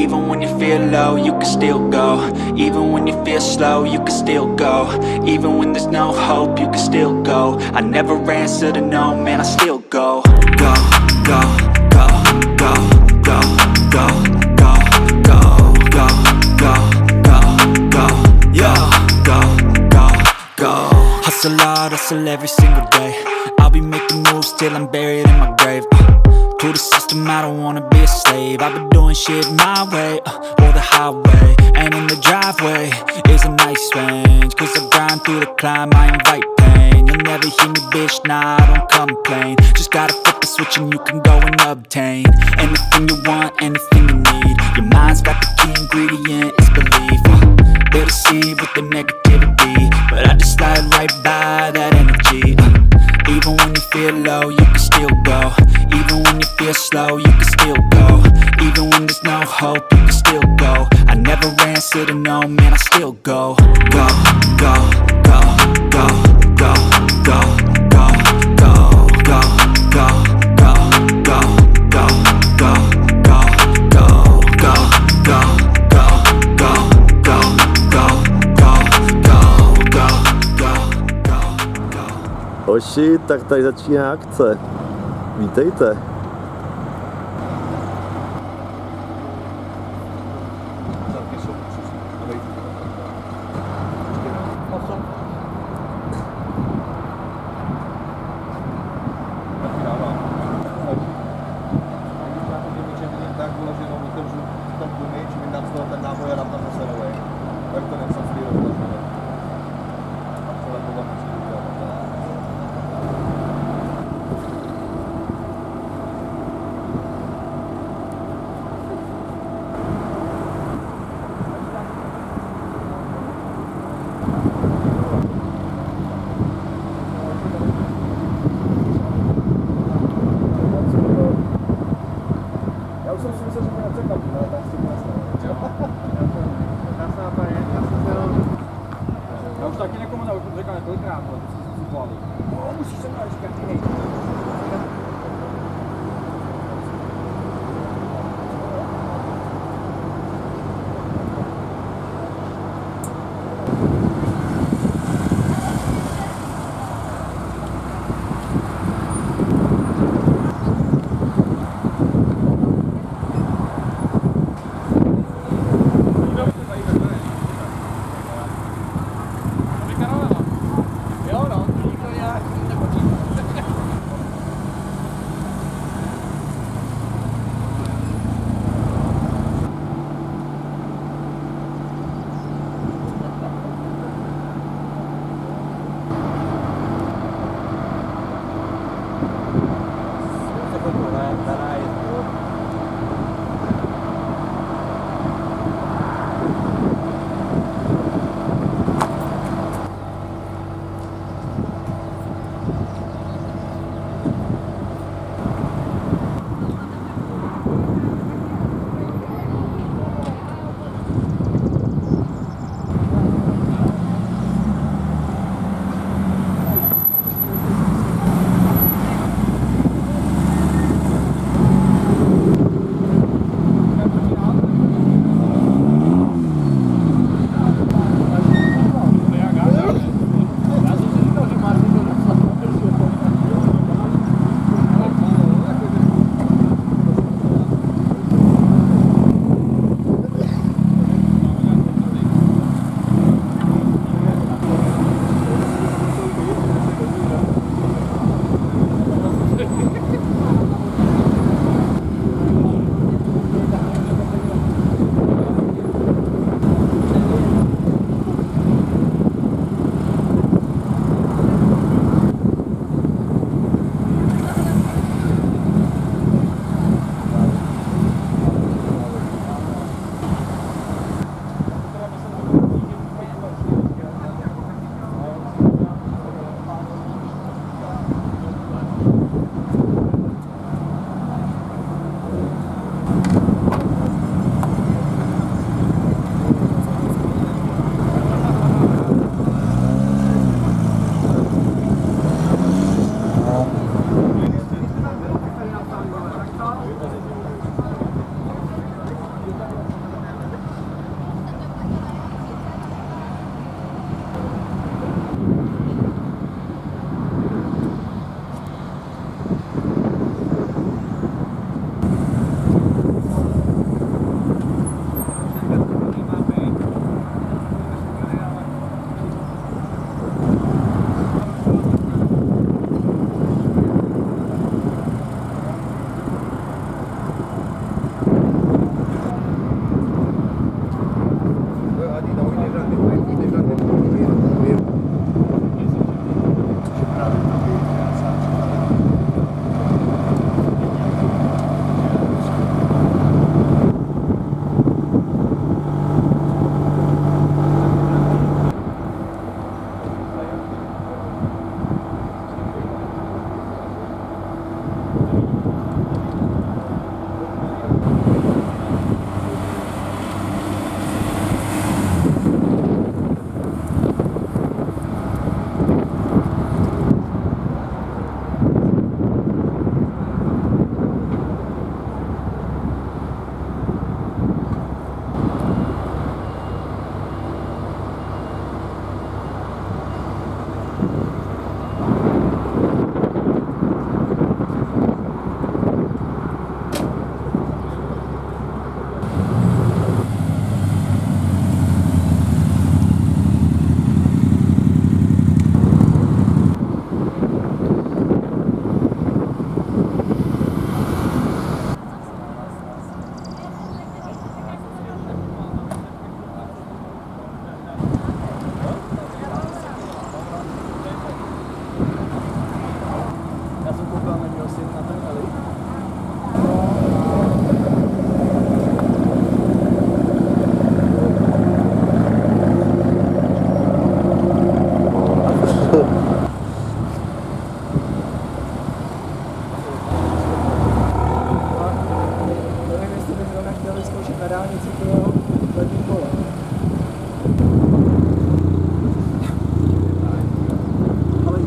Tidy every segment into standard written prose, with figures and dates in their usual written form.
Even when you feel low, you can still go. Even when you feel slow, you can still go. Even when there's no hope, you can still go. I never answer to no, man, I still go. Go, go, go, go, go, go, go, go, go, go, go, go, yo, go, go, go. Hustle hard, hustle every single day. I'll be making moves till I'm buried in my grave. To the system, I don't wanna be a slave. I've been doing shit my way, or the highway. And in the driveway is a nice range. Cause I grind through the climb, I invite pain. You'll never hear me, bitch, nah, I don't complain. Just gotta flip the switch and you can go and obtain anything you want, anything you need. Your mind's got the key ingredient, it's belief. They'll deceive with the negativity, but I just slide right by that energy. Even when you feel low, you can still go. Even when you feel slow, you can still go. Even when there's no hope, you can still go. I never answer to no, man, I still go. Go, go, go, go, go, go, go, go, go, go, go, go, go, go, go, go, go, go, Oši, tak tady začíná akce. Vítejte. na dálnici to lední kole. Ale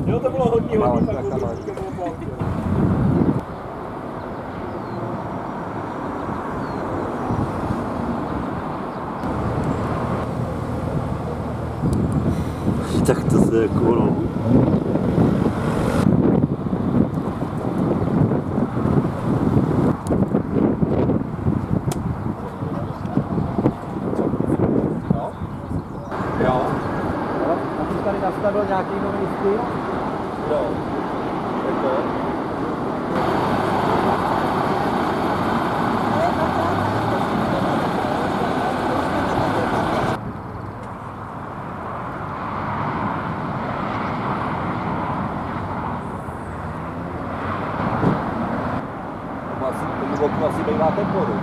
Jo, to bylo hodně. Tak to se jako no. Jo. A ty tady nastavil nějaký nový styl? Jo. Jako? Tomu asi bývá ten poru.